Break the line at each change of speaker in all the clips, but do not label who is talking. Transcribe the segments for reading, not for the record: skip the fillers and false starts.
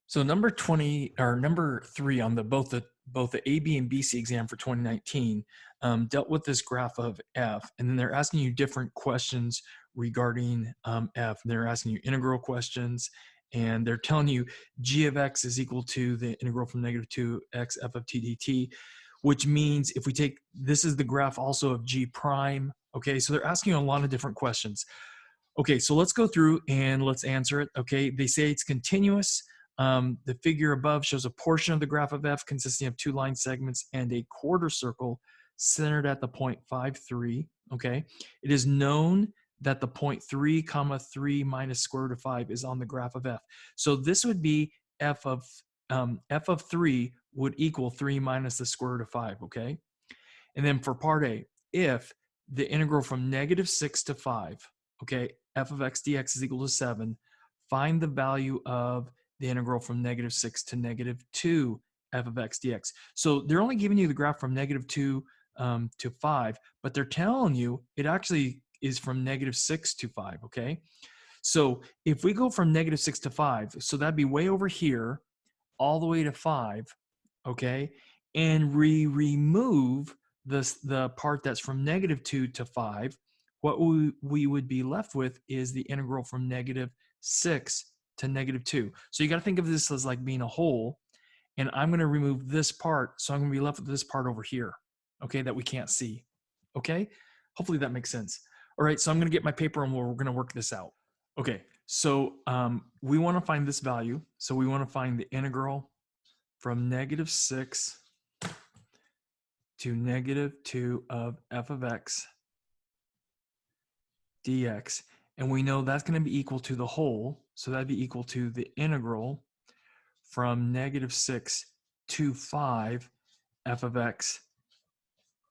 So number 20 or number 3 on both the AB and BC exam for 2019 dealt with this graph of f, and then they're asking you different questions regarding f. They're asking you integral questions, and they're telling you g of x is equal to the integral from -2 x f of t dt, which means if we take, this is the graph also of g prime. Okay, so they're asking you a lot of different questions. Okay, so let's go through and let's answer it. Okay, they say it's continuous. The figure above shows a portion of the graph of f consisting of two line segments and a quarter circle centered at the point 5,3. Okay, it is known that the point 3 comma 3 minus square root of 5 is on the graph of f. So this would be f of 3 would equal 3 minus the square root of 5. Okay, and then for part A, if the integral from -6 to 5, okay, f of x dx is equal to 7, find the value of the integral from -6 to -2 f of x dx. So they're only giving you the graph from -2 to 5, but they're telling you it actually is from -6 to 5, okay? So if we go from -6 to 5, so that'd be way over here, all the way to 5, okay? And we remove the part that's from -2 to 5, what we would be left with is the integral from -6 to -2. So you got to think of this as like being a whole, and I'm going to remove this part, so I'm going to be left with this part over here, okay, that we can't see, okay? Hopefully that makes sense. All right, so I'm going to get my paper and we're going to work this out. Okay, so we want to find this value. So we want to find the integral from -6 to -2 of f of x dx. And we know that's going to be equal to the whole. So that'd be equal to the integral from -6 to 5 f of x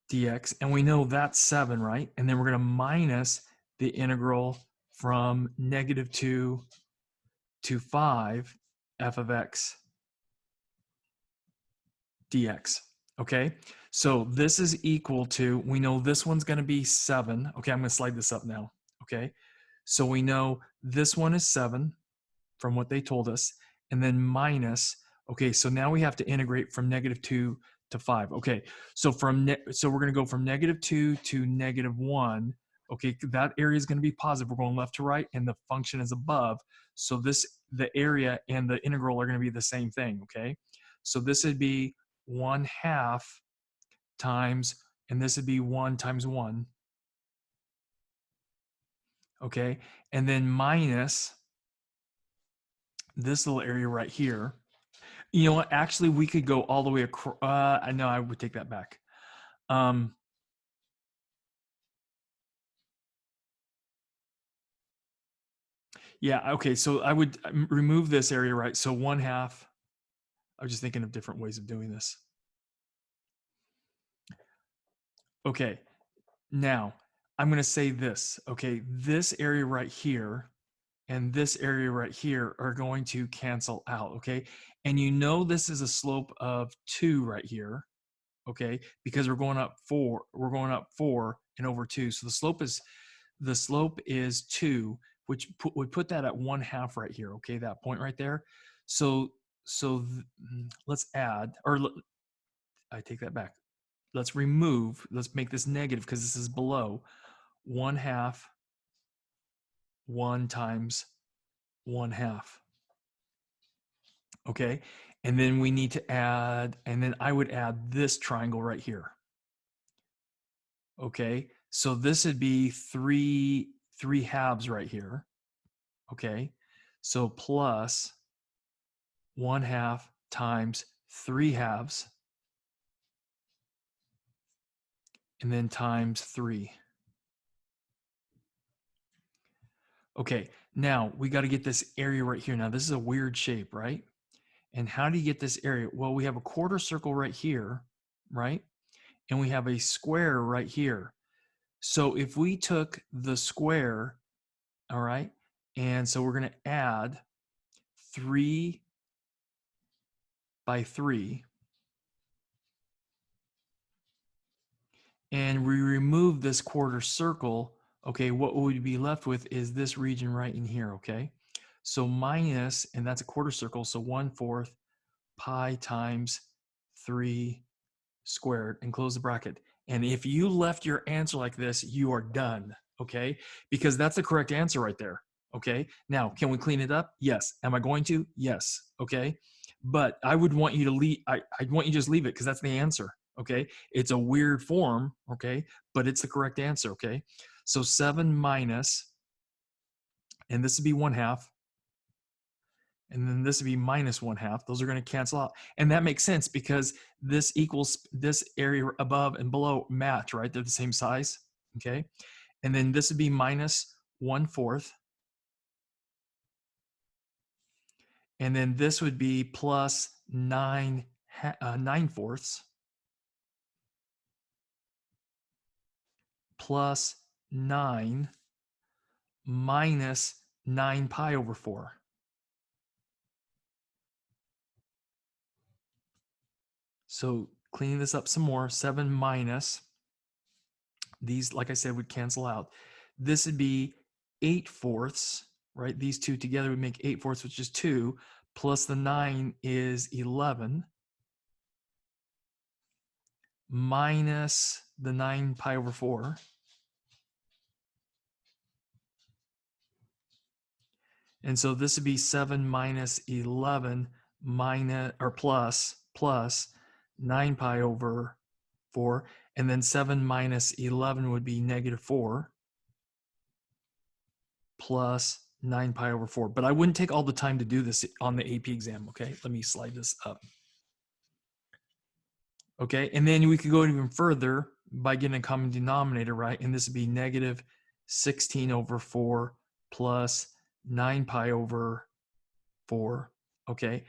dx. And we know that's 7, right? And then we're going to minus the integral from -2 to 5 f of x dx. Okay, so this is equal to, we know this one's going to be 7. Okay, I'm going to slide this up now. Okay, so we know this one is 7 from what they told us, and then minus, okay, so now we have to integrate from -2 to 5. Okay, so so we're going to go from -2 to -1. Okay, that area is going to be positive. We're going left to right, and the function is above. So the area and the integral are going to be the same thing. Okay, so this would be 1/2 times, and this would be 1 times 1. Okay, and then minus this little area right here. You know what? Actually, we could go all the way across. I know I would take that back. Yeah, okay, so I would remove this area, right? So 1/2. I was just thinking of different ways of doing this. Okay, now I'm going to say this. Okay, this area right here and this area right here are going to cancel out. Okay, and you know this is a slope of 2 right here. Okay, because we're going up 4. We're going up 4 and over 2. So the slope is 2, which would put that at 1/2 right here. Okay, that point right there. So let's add, or I take that back. Let's remove, let's make this negative because this is below 1/2, 1 times 1/2. Okay, and then we need to add, and then I would add this triangle right here. Okay, so this would be 3/2 right here. Okay, so plus 1/2 times 3/2, and then times 3. Okay, now we got to get this area right here. Now this is a weird shape, right? And how do you get this area? Well, we have a quarter circle right here, right? And we have a square right here. So if we took the square, all right, and so we're going to add 3 by 3, and we remove this quarter circle, okay, what would we be left with is this region right in here, okay? So minus, and that's a quarter circle, so 1/4 pi times 3 squared, and close the bracket. And if you left your answer like this, you are done, okay? Because that's the correct answer right there, okay? Now, can we clean it up? Yes. Am I going to? Yes, okay? But I would want you to leave, I'd want you to just leave it because that's the answer, okay? It's a weird form, okay? But it's the correct answer, okay? So 7 minus, and this would be 1/2, and then this would be minus 1/2. Those are going to cancel out. And that makes sense because this equals this area above and below match, right? They're the same size, okay? And then this would be minus 1/4. And then this would be plus 9/4 plus 9 minus 9 pi over 4. So cleaning this up some more, 7 minus, these, like I said, would cancel out. This would be 8/4, right? These two together would make 8/4, which is 2, plus the 9 is 11, minus the 9 pi over 4. And so this would be 7 minus 11 minus, or plus 9 pi over 4. And then 7 minus 11 would be -4 plus 9 pi over 4. But I wouldn't take all the time to do this on the AP exam, okay? Let me slide this up. Okay, and then we could go even further by getting a common denominator, right? And this would be -16 over 4 plus 9 pi over 4, okay?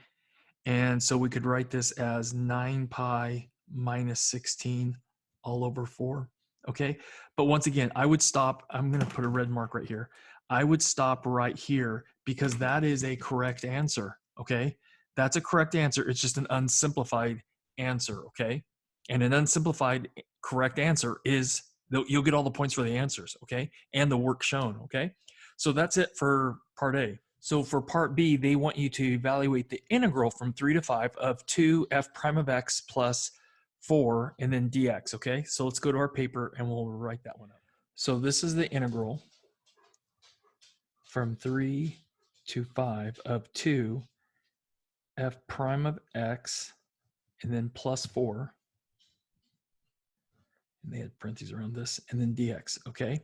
And so we could write this as 9 pi minus 16 all over 4, okay? But once again, I would stop. I'm going to put a red mark right here. I would stop right here because that is a correct answer, okay? That's a correct answer. It's just an unsimplified answer, okay? And an unsimplified correct answer is, you'll get all the points for the answers, okay? And the work shown, okay? So that's it for part A. So for part B, they want you to evaluate the integral from 3 to 5 of 2 f prime of x plus 4 and then dx, okay? So let's go to our paper and we'll write that one up. So this is the integral from 3 to 5 of 2 f prime of x and then plus 4. And they had parentheses around this, and then dx, okay?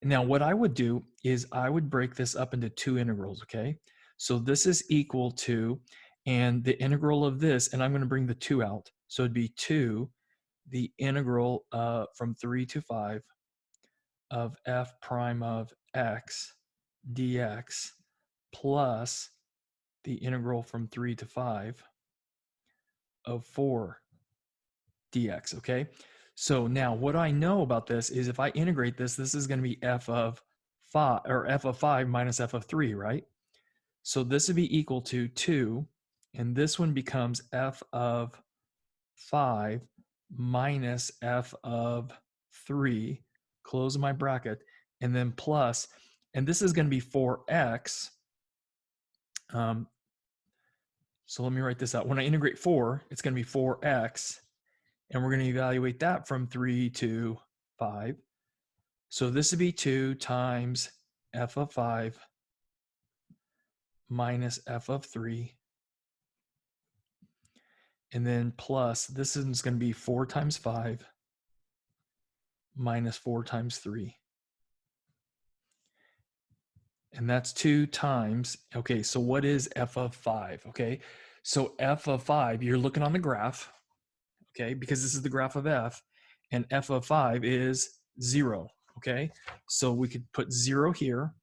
And now what I would do is I would break this up into two integrals, okay? So this is equal to, and the integral of this, and I'm going to bring the 2 out. So it'd be 2, the integral from 3 to 5 of f prime of x dx plus the integral from 3 to 5 of 4 dx, okay? So now what I know about this is if I integrate this, this is going to be f of 5, or f of 5 minus f of 3, right? So this would be equal to 2, and this one becomes f of 5 minus f of 3, close my bracket, and then plus, and this is going to be 4x. So let me write this out. When I integrate 4, it's going to be 4x, and we're going to evaluate that from 3 to 5. So this would be 2 times f of 5 minus f of 3. And then plus, this is going to be 4 times 5 minus 4 times 3. And that's 2 times, okay, so what is f of 5? Okay, so f of 5, you're looking on the graph, okay, because this is the graph of f, and f of 5 is 0, okay? So we could put 0 here,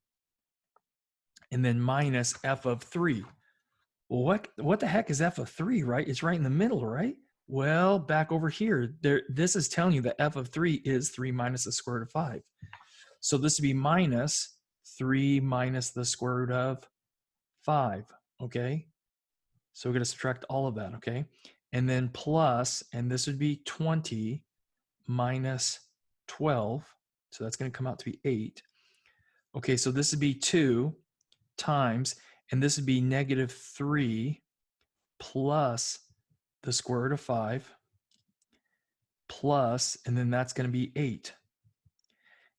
and then minus f of 3. Well, what the heck is f of 3, right? It's right in the middle, right? Well, back over here, this is telling you that f of 3 is 3 minus the square root of 5. So this would be minus 3 minus the square root of 5, okay? So we're going to subtract all of that, okay? And then plus, and this would be 20 minus 12. So that's going to come out to be 8. Okay, so this would be 2 times, and this would be negative 3 plus the square root of 5 plus, and then that's going to be 8.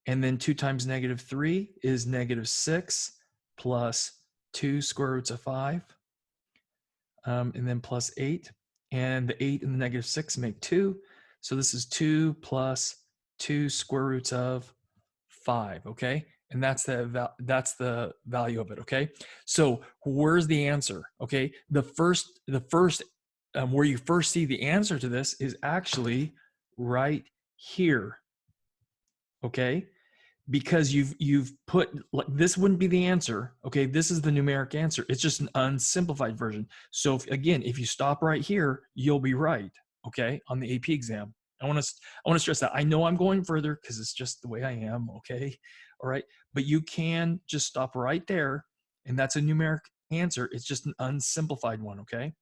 And then 2 times negative 3 is negative 6 plus 2 square roots of 5, and then plus 8. And the 8 and the negative 6 make 2. So this is 2 plus 2 square roots of 5, okay? And that's the value of it, okay? So where's the answer, okay? The first where you first see the answer to this is actually right here, okay? Because you've put, like, this wouldn't be the answer, okay? This is the numeric answer. It's just an unsimplified version. So if you stop right here, you'll be right, okay, on the AP exam. I want to stress that. I know I'm going further because it's just the way I am, okay? All right, but you can just stop right there, and that's a numeric answer. It's just an unsimplified one, okay?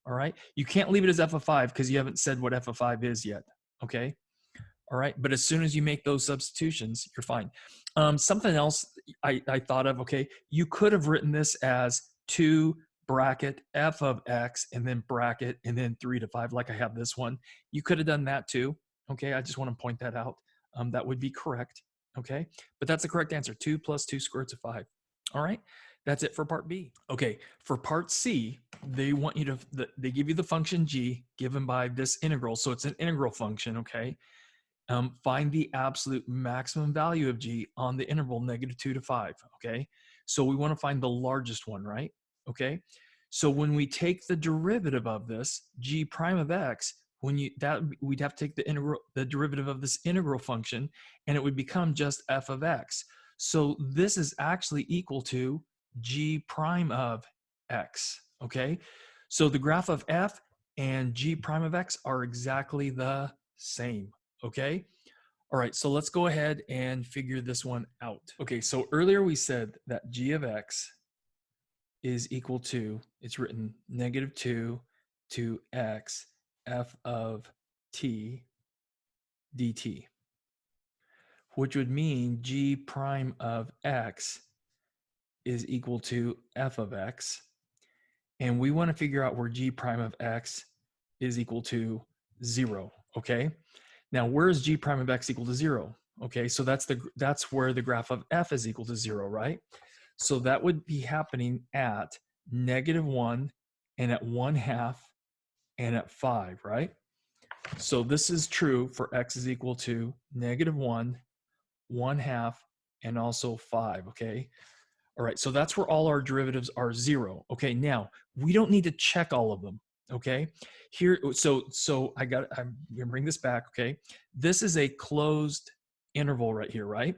All right, you can't leave it as f of 5 because you haven't said what f of 5 is yet, okay? All right, but as soon as you make those substitutions, you're fine. Something else I thought of, okay, you could have written this as 2 bracket f of x and then bracket and then 3 to 5, like I have this one. You could have done that too, okay? I just want to point that out. That would be correct, okay? But that's the correct answer, 2 plus 2 square roots of 5. All right, that's it for part B. Okay, for part C, they want you to, they give you the function g given by this integral. So it's an integral function, okay? Find the absolute maximum value of g on the interval negative 2 to 5, okay? So we want to find the largest one, right? Okay, so when we take the derivative of this, g prime of x, we'd have to take the derivative of this integral function, and it would become just f of x. So this is actually equal to g prime of x, okay? So the graph of f and g prime of x are exactly the same. Okay. All right. So let's go ahead and figure this one out. Okay. So earlier we said that g of x is equal to, it's written negative 2 to x f of t dt, which would mean g prime of x is equal to f of x. And we want to figure out where g prime of x is equal to 0. Okay. Now, where is g prime of x equal to 0? Okay, so that's where the graph of f is equal to 0, right? So that would be happening at negative 1 and at 1/2 and at 5, right? So this is true for x is equal to negative 1, 1/2, and also 5, okay? All right, so that's where all our derivatives are 0. Okay, now we don't need to check all of them. Okay, here, so I'm gonna bring this back. Okay, this is a closed interval right here, right?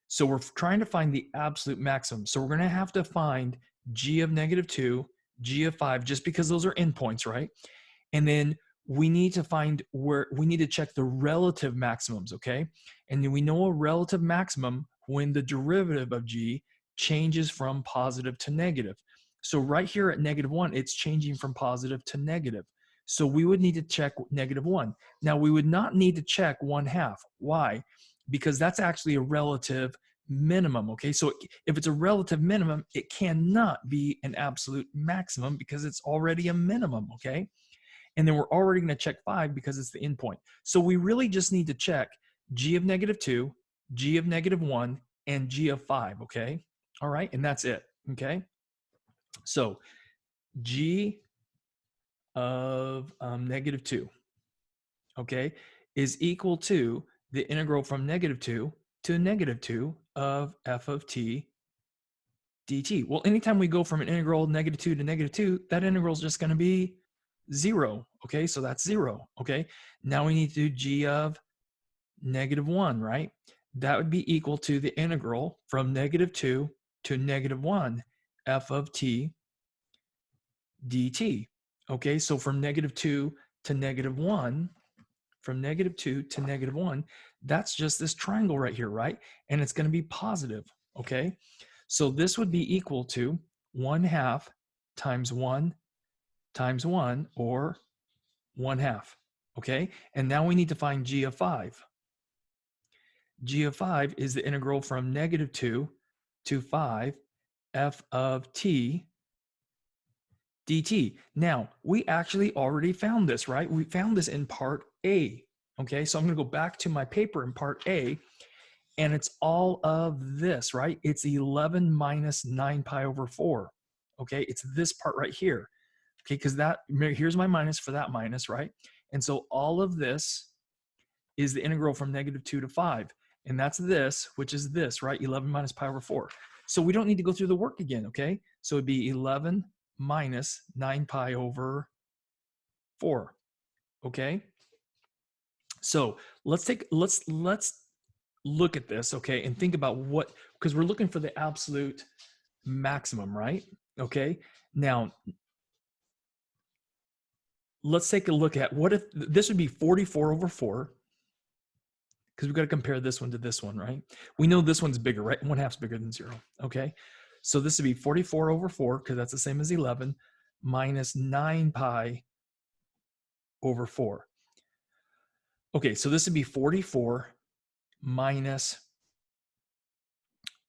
So we're trying to find the absolute maximum. So we're gonna have to find g of negative 2, g of 5, just because those are endpoints, right? And then we need to find where we need to check the relative maximums. Okay, and then we know a relative maximum when the derivative of g changes from positive to negative. So right here at negative 1, it's changing from positive to negative. So we would need to check negative 1. Now we would not need to check 1/2. Why? Because that's actually a relative minimum, okay? So if it's a relative minimum, it cannot be an absolute maximum because it's already a minimum, okay? And then we're already gonna check 5 because it's the endpoint. So we really just need to check g of negative 2, g of negative 1, and g of 5, okay? All right, and that's it, okay? So g of negative 2, okay, is equal to the integral from negative 2 to negative 2 of f of t dt. Well, anytime we go from an integral negative 2 to negative 2, that integral is just going to be 0, okay? So that's 0, okay? Now we need to do g of negative 1, right? That would be equal to the integral from negative 2 to negative 1 f of t dt. Okay, so from negative 2 to negative 1, from negative 2 to negative 1, that's just this triangle right here, right? And it's going to be positive, okay? So this would be equal to 1/2 times 1 times 1, or 1/2, okay? And now we need to find g of 5. G of 5 is the integral from negative 2 to 5 f of t dt. Now, we actually already found this, right? We found this in part A. Okay, so I'm going to go back to my paper in part A, and it's all of this, right? It's 11 minus 9 pi over 4. Okay, it's this part right here. Okay, because that, here's my minus for that minus, right? And so all of this is the integral from -2 to 5. And that's this, which is this, right? 11 minus pi over 4. So we don't need to go through the work again, okay? So it'd be 11 minus 9 pi over 4, okay? So let's look at this, okay, and think about what, because we're looking for the absolute maximum, right? Okay, now let's take a look at what if this would be 44 over 4, because we've got to compare this one to this one, right? We know this one's bigger, right? 1/2's bigger than 0, okay? So this would be 44 over 4, because that's the same as 11, minus 9 pi over 4. Okay, so this would be 44 minus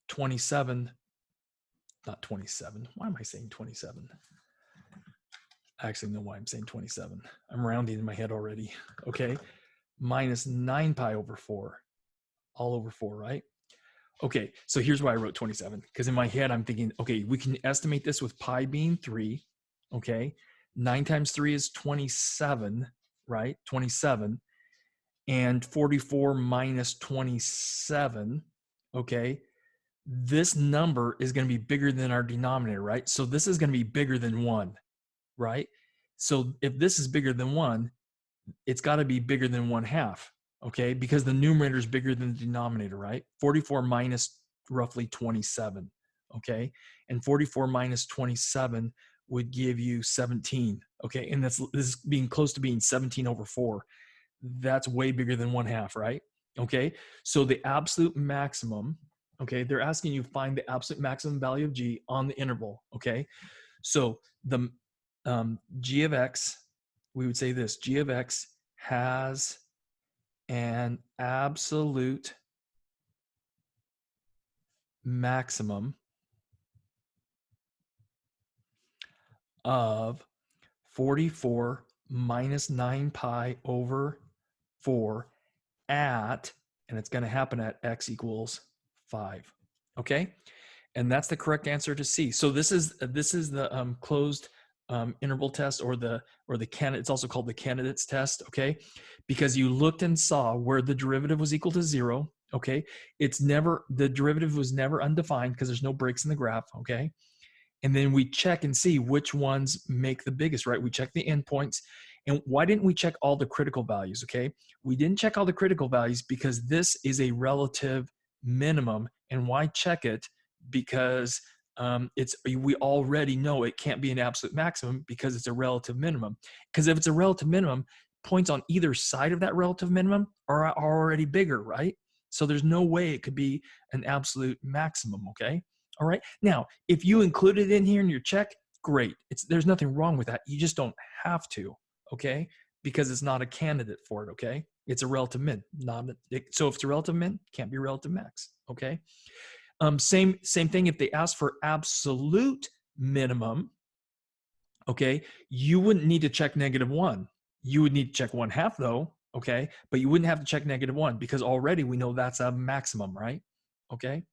27, not 27. Why am I saying 27? I actually know why I'm saying 27. I'm rounding in my head already, okay? Minus 9 pi over 4, all over 4, right? Okay, so here's why I wrote 27, because in my head I'm thinking, okay, we can estimate this with pi being 3, okay? 9 times 3 is 27, right? 27. And 44 minus 27, okay? This number is going to be bigger than our denominator, right? So this is going to be bigger than 1, right? So if this is bigger than 1, it's got to be bigger than 1/2, okay? Because the numerator is bigger than the denominator, right? 44 minus roughly 27, okay? And 44 minus 27 would give you 17, okay? And this is being close to being 17 over 4. That's way bigger than 1/2, right? Okay, so the absolute maximum, okay, they're asking you find the absolute maximum value of g on the interval, okay? So the g of x, we would say this, g of x has an absolute maximum of 44 minus 9 pi over 4 at, and it's going to happen at x equals 5. Okay, and that's the correct answer to C. So this is the closed interval test, or the candidate. It's also called the candidates test. Okay, because you looked and saw where the derivative was equal to 0. Okay, the derivative was never undefined because there's no breaks in the graph. Okay, and then we check and see which ones make the biggest, right? We check the endpoints. And why didn't we check all the critical values, okay? We didn't check all the critical values because this is a relative minimum. And why check it? Because we already know it can't be an absolute maximum because it's a relative minimum. Because if it's a relative minimum, points on either side of that relative minimum are already bigger, right? So there's no way it could be an absolute maximum, okay? All right. Now, if you include it in here in your check, great. There's nothing wrong with that. You just don't have to, okay? Because it's not a candidate for it, okay? It's a relative min. So if it's a relative min, can't be a relative max, okay? Same thing if they ask for absolute minimum, okay? You wouldn't need to check -1. You would need to check 1/2 though, okay? But you wouldn't have to check -1 because already we know that's a maximum, right? Okay.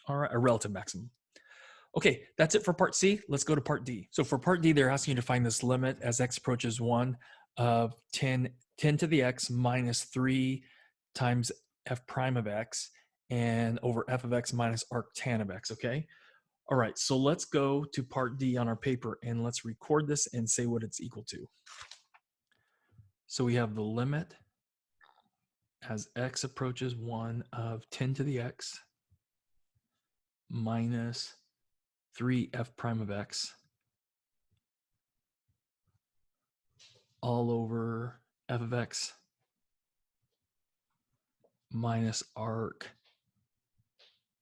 All right, a relative maximum. Okay, that's it for part C. Let's go to part D. So for part D, they're asking you to find this limit as x approaches 1 of 10 to the x minus 3 times f prime of x and over f of x minus arctan of x, okay? All right, so let's go to part D on our paper and let's record this and say what it's equal to. So we have the limit as x approaches 1 of 10 to the x minus 3 f prime of x all over f of x minus arc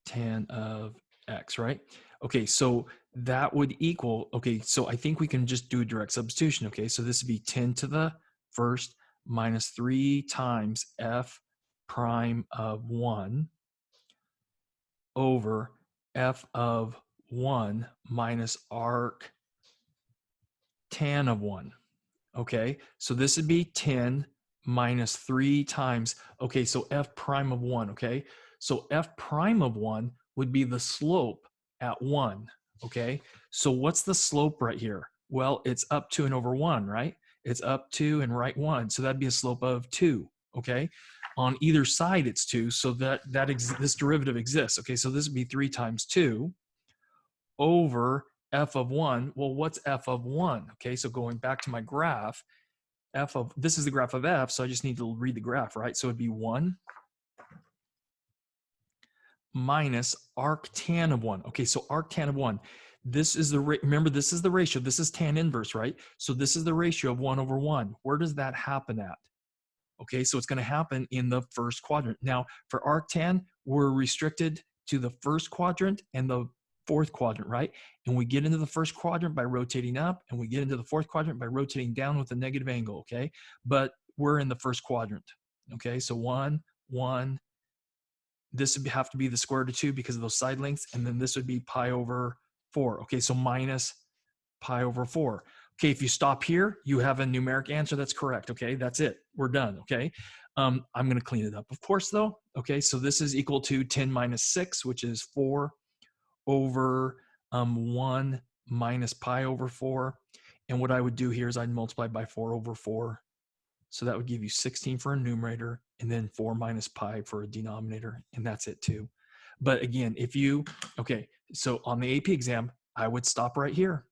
tan of x, right? Okay, so that would equal, okay, so I think we can just do a direct substitution, okay? So this would be 10 to the first minus 3 times f prime of 1 over f of 1 minus arc tan of 1. Okay, so this would be 10 minus 3 times, okay, so f prime of 1, okay? So f prime of 1 would be the slope at 1, okay? So what's the slope right here? Well, it's up 2 and over 1, right? It's up 2 and right 1, so that'd be a slope of 2, okay? On either side, it's 2, so this derivative exists, okay? So this would be 3 times 2 over f of 1. Well, what's f of 1? Okay, so going back to my graph, this is the graph of f, so I just need to read the graph, right? So it'd be 1 minus arctan of 1. Okay, so arctan of 1. This is remember, this is the ratio. This is tan inverse, right? So this is the ratio of 1 over 1. Where does that happen at? Okay, so it's going to happen in the first quadrant. Now, for arctan, we're restricted to the first quadrant and the fourth quadrant, right? And we get into the first quadrant by rotating up, and we get into the fourth quadrant by rotating down with a negative angle, okay? But we're in the first quadrant, okay? So 1, 1. This would have to be the square root of 2 because of those side lengths, and then this would be pi over 4. Okay, so minus pi over 4. Okay, if you stop here, you have a numeric answer that's correct. Okay, that's it. We're done. Okay, I'm going to clean it up, of course, though. Okay, so this is equal to 10 minus 6, which is 4 over 1 minus pi over 4. And what I would do here is I'd multiply by 4 over 4. So that would give you 16 for a numerator, and then 4 minus pi for a denominator, and that's it too. But again, okay, so on the AP exam, I would stop right here.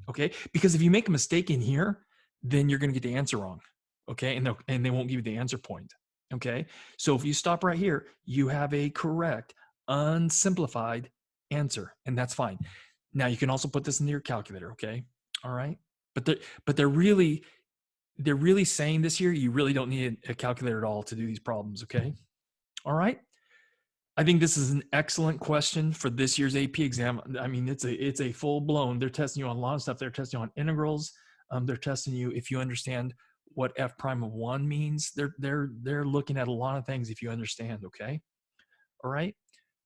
Okay, because if you make a mistake in here, then you're going to get the answer wrong. Okay, and they won't give you the answer point. Okay, so if you stop right here, you have a correct unsimplified answer, and that's fine. Now you can also put this into your calculator. Okay, all right, but they're really saying this here, you really don't need a calculator at all to do these problems. Okay, all right. I think this is an excellent question for this year's AP exam. I mean, it's a full blown. They're testing you on a lot of stuff. They're testing you on integrals. They're testing you if you understand what f prime of 1 means. They're looking at a lot of things if you understand. Okay, all right.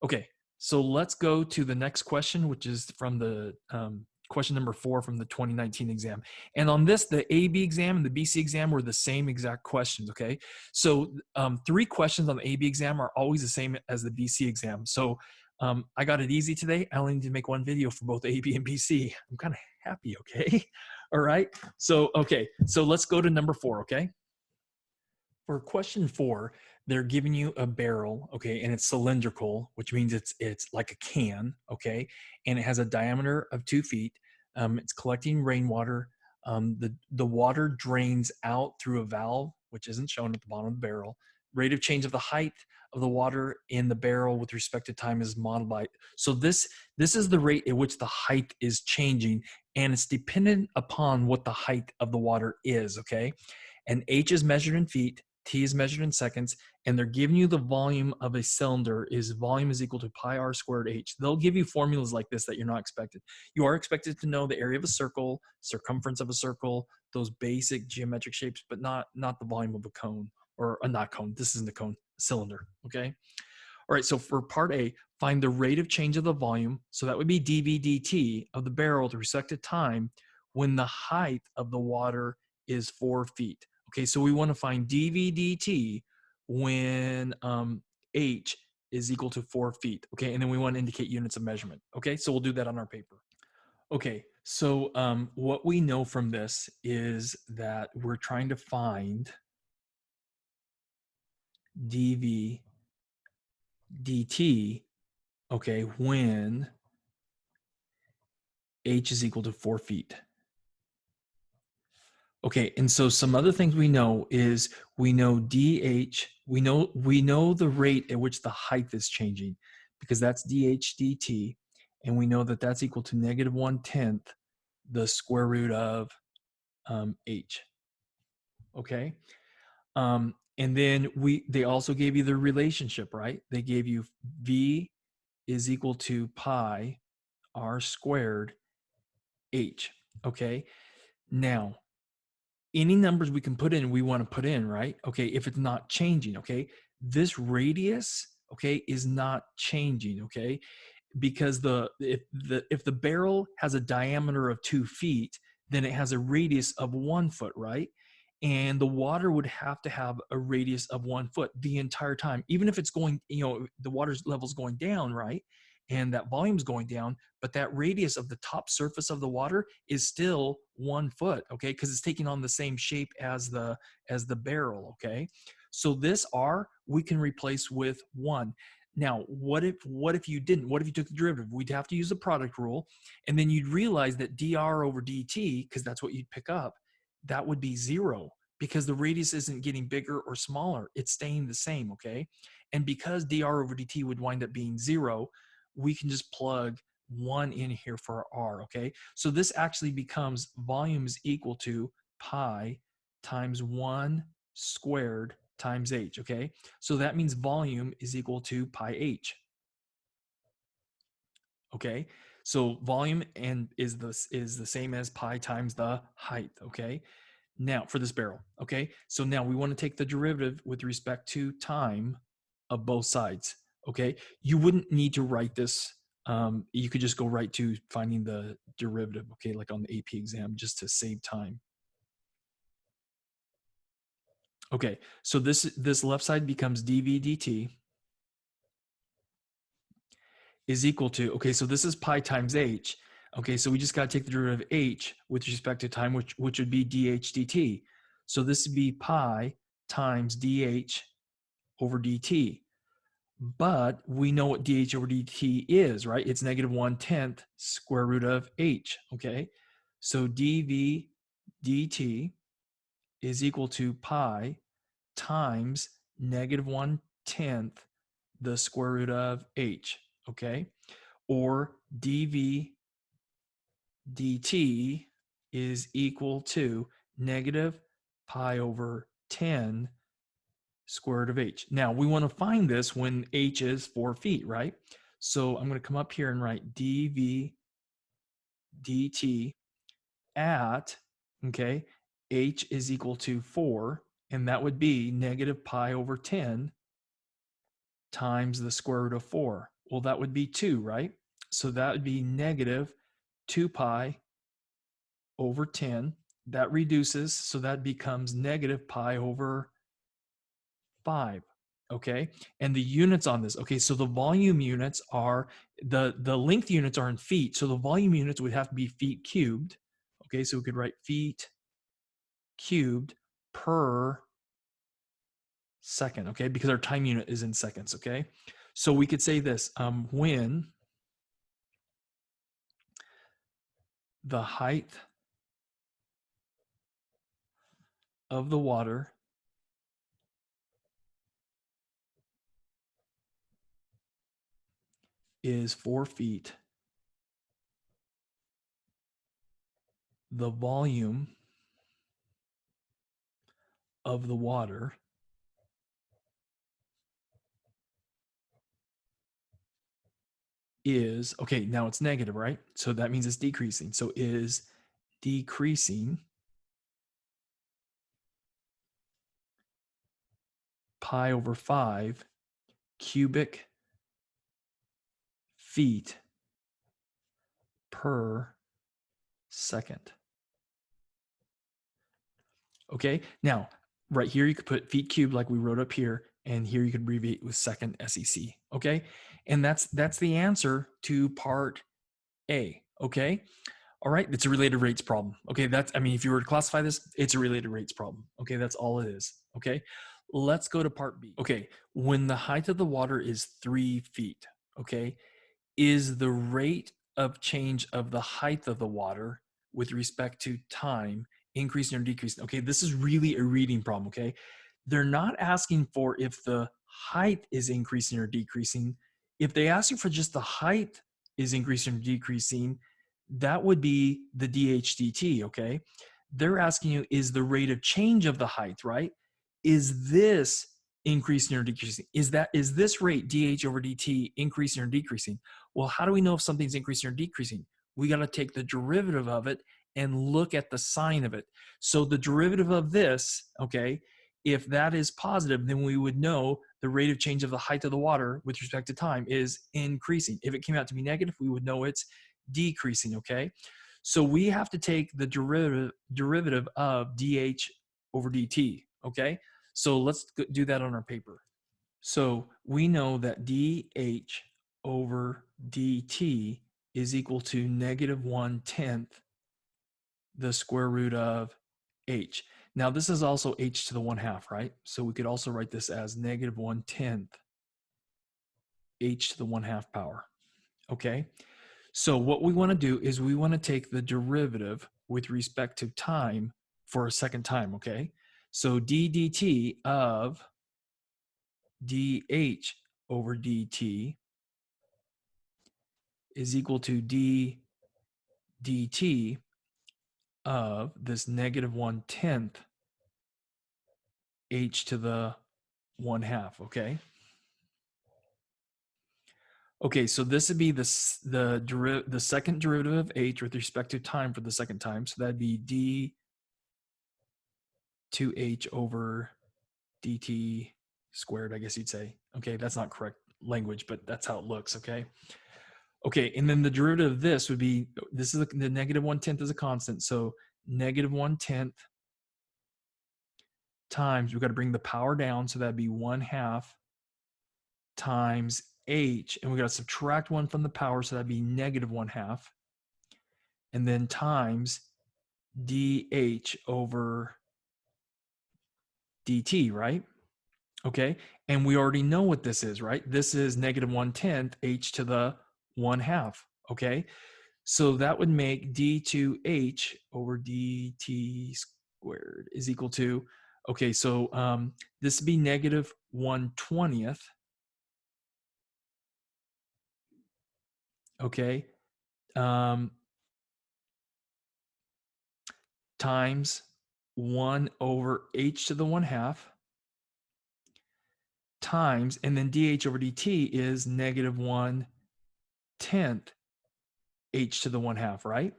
Okay, so let's go to the next question, which is from the question number 4 from the 2019 exam. And on this, the AB exam and the BC exam were the same exact questions, okay? So 3 questions on the AB exam are always the same as the BC exam. So I got it easy today. I only need to make one video for both AB and BC. I'm kind of happy, okay? All right, so okay, so let's go to number 4, okay? For question 4, they're giving you a barrel, okay, and it's cylindrical, which means it's like a can, okay, and it has a diameter of 2 feet. It's collecting rainwater. The water drains out through a valve, which isn't shown at the bottom of the barrel. Rate of change of the height of the water in the barrel with respect to time is modeled by. So this is the rate at which the height is changing, and it's dependent upon what the height of the water is, okay? And H is measured in feet, T is measured in seconds, and they're giving you the volume of a cylinder volume is equal to pi r squared H. They'll give you formulas like this that you're not expected. You are expected to know the area of a circle, circumference of a circle, those basic geometric shapes, but not the volume of a cone, or not cone. This isn't a cone, cylinder, okay? All right, so for part A, find the rate of change of the volume. So that would be dV dt of the barrel with respect to time when the height of the water is 4 feet. Okay, so we want to find dV dt when H is equal to 4 feet. Okay, and then we want to indicate units of measurement. Okay, so we'll do that on our paper. Okay, so what we know from this is that we're trying to find dV dt, okay, when H is equal to 4 feet. Okay, and so some other things we know is we know dH, we know the rate at which the height is changing, because that's dH dt, and we know that that's equal to -1/10 the square root of H. Okay, and then they also gave you the relationship, right? They gave you V is equal to pi r squared H. Okay, now any numbers we can put in, we want to put in, right? Okay, if it's not changing, okay? This radius, okay, is not changing, okay? Because if the barrel has a diameter of 2 feet, then it has a radius of 1 foot, right? And the water would have to have a radius of 1 foot the entire time, even if it's going, the water's level's going down, right? And that volume's going down, but that radius of the top surface of the water is still 1 foot, okay? Because it's taking on the same shape as the barrel, okay? So this R we can replace with 1. Now, what if you didn't? What if you took the derivative? We'd have to use the product rule, and then you'd realize that dr over dt, because that's what you'd pick up, that would be 0 because the radius isn't getting bigger or smaller. It's staying the same, okay? And because dr over dt would wind up being 0, we can just plug 1 in here for our r, okay? So this actually becomes volume is equal to pi times 1 squared times h, okay? So that means volume is equal to pi h, okay? So volume and is the same as pi times the height, okay? Now for this barrel, okay? So now we want to take the derivative with respect to time of both sides, okay? You wouldn't need to write this. You could just go right to finding the derivative, okay? Like on the AP exam, just to save time. Okay, so this left side becomes dv dt is equal to, okay, so this is pi times h. Okay, so we just got to take the derivative of h with respect to time, which would be dh dt. So this would be pi times dh over dt. But we know what dh over dt is, right? It's negative 1/10 square root of h, okay? So dv dt is equal to pi times negative 1/10 the square root of h, okay? Or dv dt is equal to negative pi over 10 square root of h. Now, we want to find this when h is 4 feet, right? So I'm going to come up here and write dv dt at, okay, h is equal to 4, and that would be negative pi over 10 times the square root of 4. Well, that would be 2, right? So that would be negative 2 pi over 10. That reduces, so that becomes negative pi over 5. Okay, and the units on this, okay, so the volume units are, the length units are in feet, so the volume units would have to be feet cubed. Okay, so we could write feet cubed per second, okay, because our time unit is in seconds, okay? So we could say this, when the height of the water is 4 feet, the volume of the water is, okay, now it's negative, right? So that means it's decreasing. So is decreasing pi over 5 cubic feet per second. Okay, now right here you could put feet cubed like we wrote up here, and here you could abbreviate with second SEC. Okay, and that's the answer to part A. Okay, all right, it's a related rates problem. Okay, that's, I mean, if you were to classify this, it's a related rates problem. Okay, that's all it is. Okay, let's go to part B. Okay, when the height of the water is 3 feet, okay, is the rate of change of the height of the water with respect to time increasing or decreasing? Okay, this is really a reading problem, okay? They're not asking for if the height is increasing or decreasing. If they ask you for just the height is increasing or decreasing, that would be the dHdt, okay? They're asking you, is the rate of change of the height, right? Is this increasing or decreasing? Is this rate dH over dt increasing or decreasing? Well, how do we know if something's increasing or decreasing? We got to take the derivative of it and look at the sign of it. So the derivative of this, okay, if that is positive, then we would know the rate of change of the height of the water with respect to time is increasing. If it came out to be negative, we would know it's decreasing, okay? So we have to take the derivative of dH over dt, okay? So let's do that on our paper. So we know that dH over dt is equal to negative 1/10 the square root of h. Now this is also h to the 1/2, right? So we could also write this as negative 1/10 h to the 1/2 power, okay? So what we want to do is we want to take the derivative with respect to time for a second time, okay? So d dt of dH over dt is equal to d dt of this negative 1/10 h to the 1/2, okay? Okay, so this would be the second derivative of h with respect to time for the second time. So that'd be d 2h over dt squared, I guess you'd say. Okay, that's not correct language, but that's how it looks, okay? Okay, and then the derivative of this would be, this is the negative 1/10 is a constant, so negative 1/10 times, we've got to bring the power down, so that'd be 1/2 times h, and we got to subtract 1 from the power, so that'd be negative 1/2, and then times dH over dt, right? Okay, and we already know what this is, right? This is negative 1/10 h to the 1/2, okay? So that would make d2h over dt squared is equal to, okay, so this would be negative 1/20th, okay, times 1 over h to the 1/2 times, and then dH over dt is negative 1/10 h to the 1/2, right?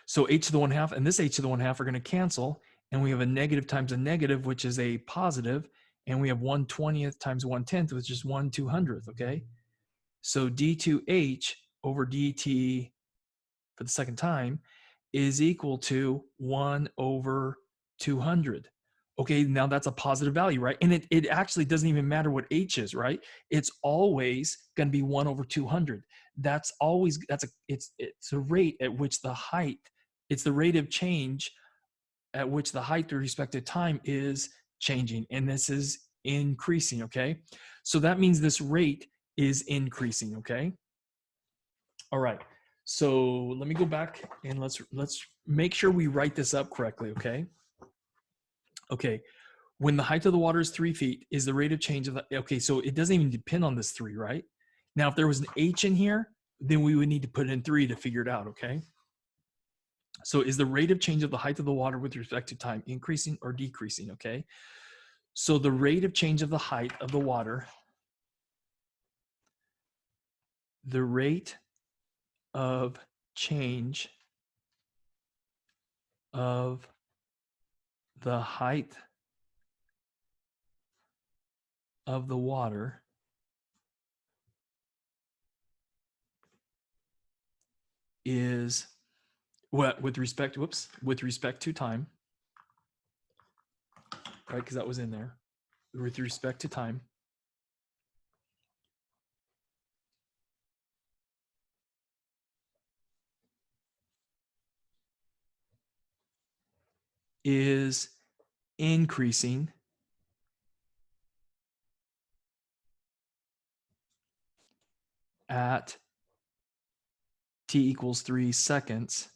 So h to the 1/2 and this h to the 1/2 are going to cancel, and we have a negative times a negative, which is a positive, and we have 1/20th times 1/10, which is 1/200th, okay? So d2h over dt for the second time is equal to 1 over 200. Okay, now that's a positive value, right? And it actually doesn't even matter what h is, right? It's always going to be 1 over 200. That's always, it's a rate at which the height, it's the rate of change at which the height with respect to time is changing, and this is increasing, okay? So that means this rate is increasing, okay? All right, so let me go back and let's make sure we write this up correctly, okay? Okay, when the height of the water is 3 feet, is the rate of change of the, okay, so it doesn't even depend on this 3, right? Now, if there was an h in here, then we would need to put in 3 to figure it out, okay? So is the rate of change of the height of the water with respect to time increasing or decreasing, okay? So the rate of change of the height of the water, the rate of change of the height of the water is what with respect to time, right? Because that was in there. With respect to time is increasing at t equals 3 seconds.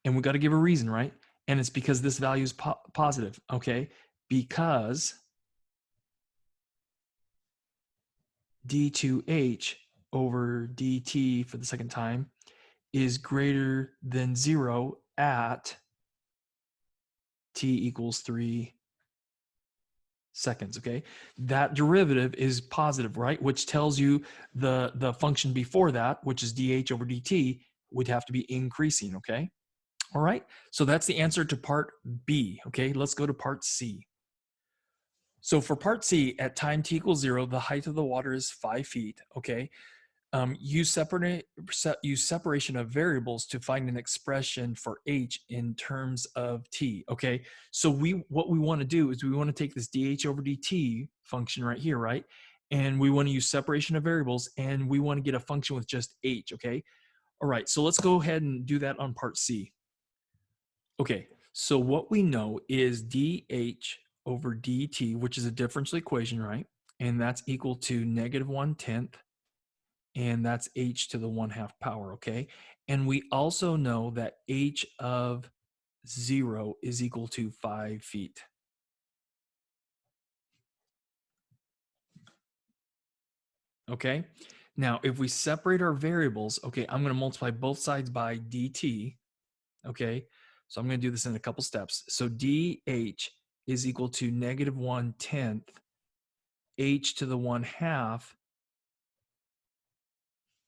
And we got to give a reason, right? And it's because this value is positive, okay? Because d2h over dt for the second time is greater than 0 at t equals 3 seconds, okay? That derivative is positive, right? Which tells you the function before that, which is dH over dt, would have to be increasing, okay? All right, so that's the answer to part B, okay? Let's go to part C. So for part C, at time t equals 0, the height of the water is 5 feet, okay? Use separation of variables to find an expression for h in terms of t. Okay, so what we want to do is we want to take this dh over dt function right here, right? And we want to use separation of variables, and we want to get a function with just h. Okay, all right, so let's go ahead and do that on part C. Okay, so what we know is dh over dt, which is a differential equation, right? And that's equal to -1/10, and that's h to the 1/2 power, okay? And we also know that h of 0 is equal to 5 feet. Okay, now if we separate our variables, okay, I'm going to multiply both sides by dt, okay? So I'm going to do this in a couple steps. So dh is equal to -1/10 h to the 1/2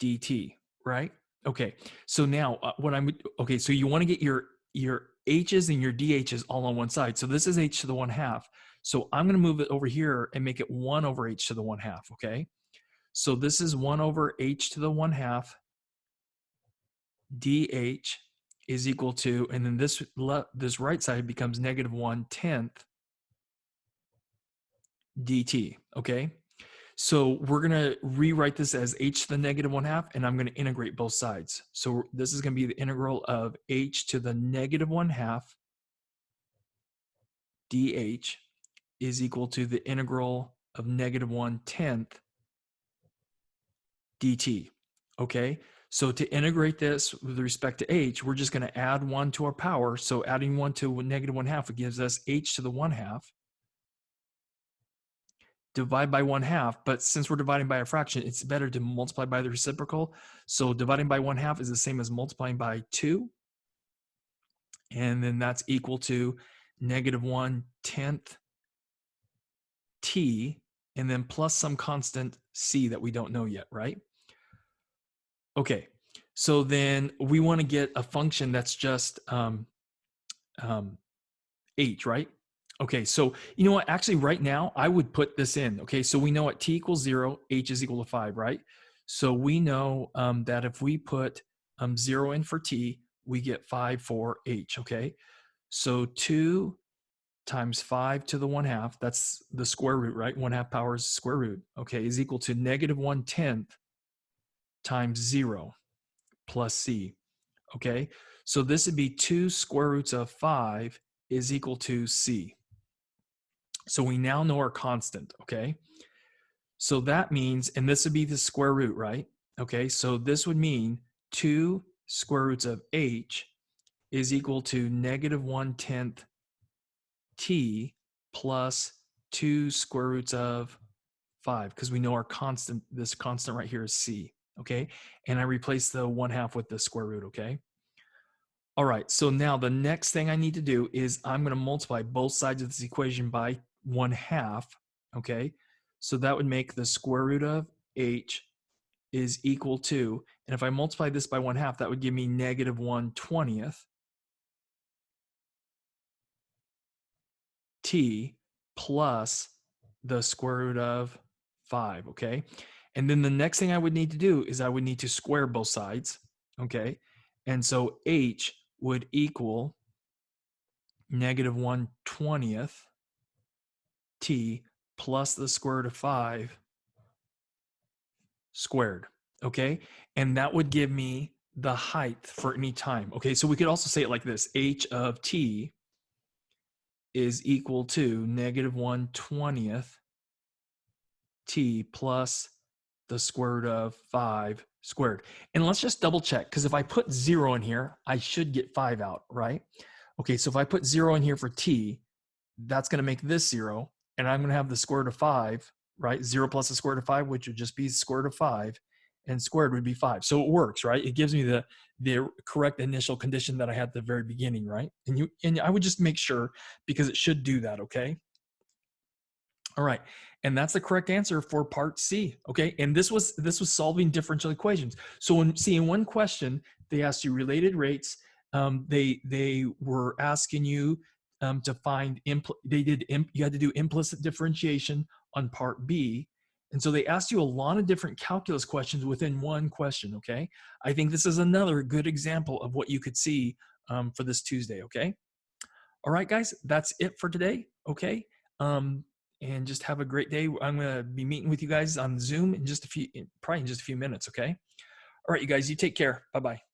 dt, right? Okay, so now okay, so you want to get your h's and your dh's all on one side. So this is h to the 1/2. So I'm going to move it over here and make it 1 over h to the 1/2, okay? So this is 1 over h to the 1/2 dh is equal to, and then this right side becomes -1/10 dt, okay? So we're going to rewrite this as h to the -1/2, and I'm going to integrate both sides. So this is going to be the integral of h to the -1/2 dh is equal to the integral of -1/10 dt. Okay, so to integrate this with respect to h, we're just going to add 1 to our power. So adding 1 to -1/2, it gives us h to the 1/2. Divide by 1/2, but since we're dividing by a fraction, it's better to multiply by the reciprocal. So dividing by 1/2 is the same as multiplying by 2. And then that's equal to -1/10 t, and then plus some constant c that we don't know yet, right? Okay, so then we want to get a function that's just h, right? Okay, so you know what? Actually, right now, I would put this in. Okay, so we know at t equals 0, h is equal to 5, right? So we know that if we put 0 in for t, we get 5 for h, okay? So 2 times 5 to the 1/2, that's the square root, right? 1/2 power is square root, okay, is equal to -1/10 times 0 plus c, okay? So this would be 2 square roots of 5 is equal to c. So we now know our constant, okay? So that means, and this would be the square root, right? Okay, so this would mean 2 square roots of h is equal to -1/10 t plus 2 square roots of 5, because we know our constant, this constant right here is c, okay? And I replace the 1/2 with the square root, okay? All right, so now the next thing I need to do is I'm going to multiply both sides of this equation by 1/2, okay? So that would make the square root of h is equal to, and if I multiply this by 1/2, that would give me -1/20 t plus the square root of 5, okay? And then the next thing I would need to do is I would need to square both sides, okay? And so h would equal -1/20 t plus the square root of 5 squared, okay? And that would give me the height for any time, okay? So we could also say it like this: h of t is equal to -1/20 t plus the square root of 5 squared. And let's just double check, because if I put 0 in here, I should get 5 out, right? Okay, so if I put 0 in here for t, that's going to make this 0, and I'm going to have the square root of 5, right? 0 plus the square root of 5, which would just be the square root of 5, and squared would be 5. So it works, right? It gives me the correct initial condition that I had at the very beginning, right? And I would just make sure, because it should do that, okay? All right, and that's the correct answer for part C. Okay, and this was solving differential equations. So in one question, they asked you related rates. They were asking you to find you had to do implicit differentiation on part B, And so they asked you a lot of different calculus questions within one question, okay? I think this is another good example of what you could see for this Tuesday, okay? All right, guys, that's it for today, okay? Um, and just have a great day. I'm gonna be meeting with you guys on Zoom in just a few, probably in just a few minutes, okay? All right, you guys, you take care. Bye-bye.